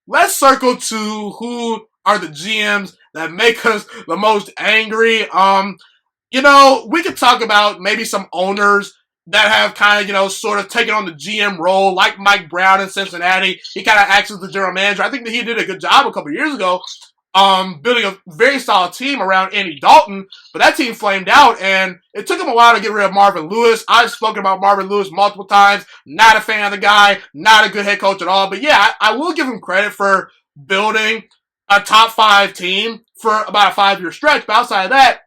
let's circle to who are the GMs that make us the most angry. We could talk about maybe some owners that have kind of, sort of taken on the GM role, like Mike Brown in Cincinnati. He kind of acts as the general manager. I think that he did a good job a couple of years ago, building a very solid team around Andy Dalton, but that team flamed out, and it took him a while to get rid of Marvin Lewis. I've spoken about Marvin Lewis multiple times. Not a fan of the guy, not a good head coach at all, but yeah, I will give him credit for building a top 5 team for about a 5-year stretch, but outside of that,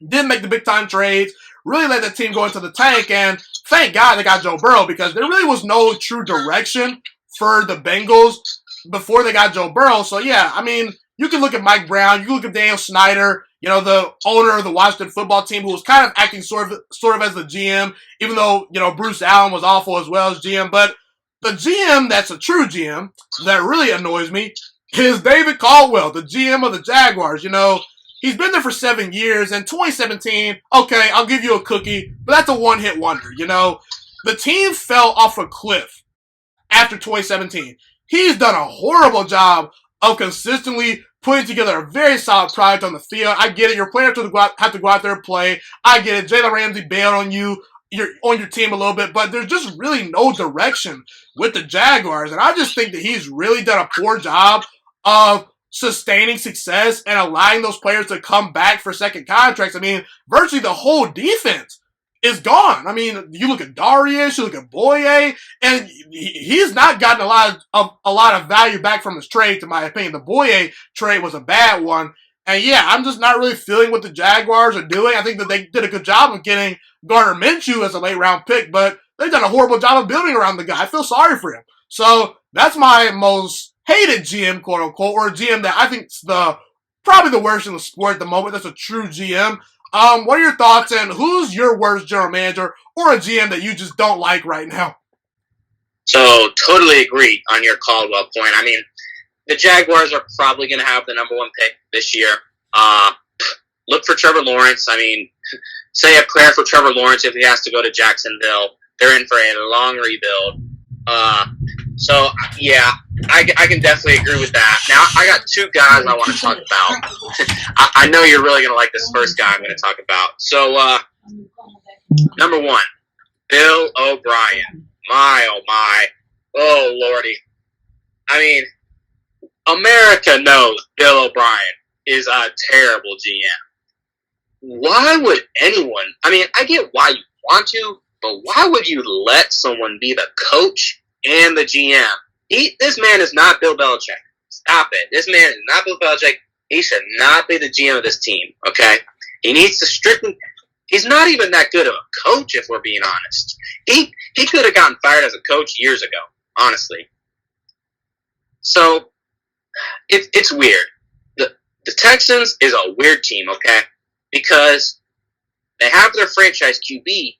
didn't make the big time trades, really let the team go into the tank, and thank God they got Joe Burrow, because there really was no true direction for the Bengals before they got Joe Burrow. So yeah, I mean, you can look at Mike Brown, you can look at Daniel Snyder, the owner of the Washington football team, who was kind of acting sort of as the GM, even though, Bruce Allen was awful as well as GM. But the GM that's a true GM that really annoys me is David Caldwell, the GM of the Jaguars. He's been there for 7 years, and 2017, okay, I'll give you a cookie, but that's a one-hit wonder, The team fell off a cliff after 2017. He's done a horrible job of consistently putting together a very solid product on the field. I get it. Your players have to go out there and play. I get it. Jalen Ramsey bailed on you. You're on your team a little bit, but there's just really no direction with the Jaguars. And I just think that he's really done a poor job of sustaining success and allowing those players to come back for second contracts. I mean, virtually the whole defense is gone. I mean, you look at Darius, you look at Boye, and he's not gotten a lot of value back from his trade, in my opinion. The Boye trade was a bad one. And yeah, I'm just not really feeling what the Jaguars are doing. I think that they did a good job of getting Gardner Minshew as a late round pick, but they've done a horrible job of building around the guy. I feel sorry for him. So that's my most hated GM, quote unquote, or a GM that I think is probably the worst in the sport at the moment. That's a true GM. What are your thoughts, and who's your worst general manager or a GM that you just don't like right now? So, totally agree on your Caldwell point. I mean, the Jaguars are probably going to have the number 1 pick this year. Look for Trevor Lawrence. I mean, say a prayer for Trevor Lawrence if he has to go to Jacksonville. They're in for a long rebuild. So, yeah, I can definitely agree with that. Now, I got 2 guys I want to talk about. I know you're really going to like this first guy I'm going to talk about. So, number 1, Bill O'Brien. My, oh, my. Oh, Lordy. I mean, America knows Bill O'Brien is a terrible GM. Why would anyone, I mean, I get why you want to, but why would you let someone be the coach and the GM? This man is not Bill Belichick. Stop it. This man is not Bill Belichick. He should not be the GM of this team, okay? He needs to strictly, he's not even that good of a coach, if we're being honest. He could have gotten fired as a coach years ago, honestly. So, it's weird. The Texans is a weird team, okay? Because they have their franchise QB,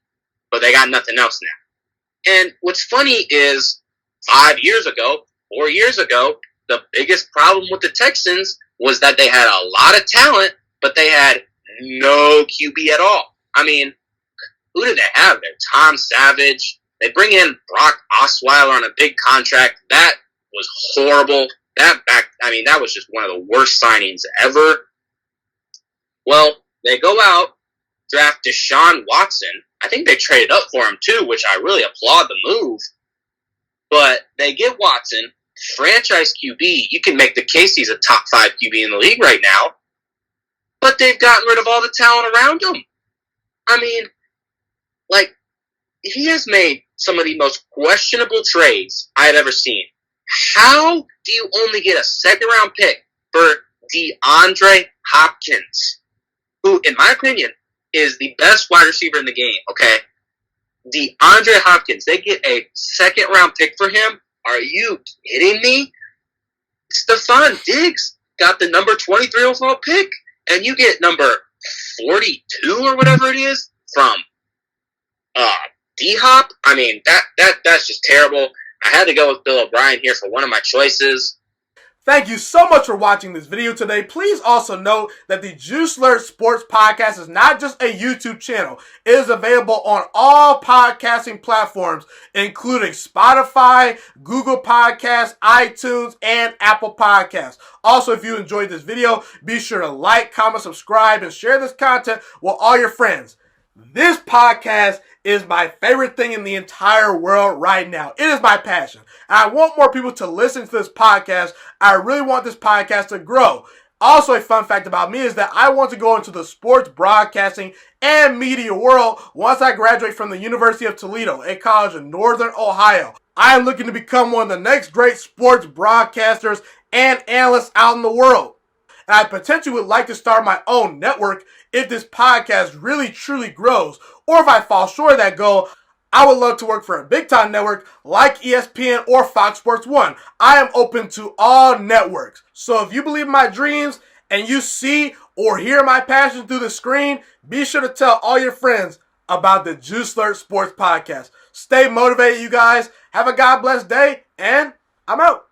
but they got nothing else now. And what's funny is 5 years ago, 4 years ago, the biggest problem with the Texans was that they had a lot of talent, but they had no QB at all. I mean, who did they have there? Tom Savage. They bring in Brock Osweiler on a big contract. That was horrible. That was just one of the worst signings ever. Well, they go out, draft Deshaun Watson. I think they traded up for him too, which I really applaud the move. But they get Watson, franchise QB. You can make the case he's a top 5 QB in the league right now. But they've gotten rid of all the talent around him. I mean, he has made some of the most questionable trades I have ever seen. How do you only get a second-round pick for DeAndre Hopkins, who, in my opinion, is the best wide receiver in the game, okay? DeAndre Hopkins, they get a second-round pick for him? Are you kidding me? Stephon Diggs got the number 23 overall pick, and you get number 42 or whatever it is from D-Hop. I mean, that's just terrible. I had to go with Bill O'Brien here for one of my choices. Thank you so much for watching this video today. Please also note that the juiciest Sports Podcast is not just a YouTube channel. It is available on all podcasting platforms, including Spotify, Google Podcasts, iTunes, and Apple Podcasts. Also, if you enjoyed this video, be sure to like, comment, subscribe, and share this content with all your friends. This podcast is my favorite thing in the entire world right now. It is my passion. And I want more people to listen to this podcast. I really want this podcast to grow. Also, a fun fact about me is that I want to go into the sports broadcasting and media world once I graduate from the University of Toledo, a college in Northern Ohio. I am looking to become one of the next great sports broadcasters and analysts out in the world. And I potentially would like to start my own network if this podcast really truly grows. Or if I fall short of that goal, I would love to work for a big time network like ESPN or Fox Sports 1. I am open to all networks. So if you believe in my dreams and you see or hear my passion through the screen, be sure to tell all your friends about the juiciest Sports Podcast. Stay motivated, you guys. Have a God bless day, and I'm out.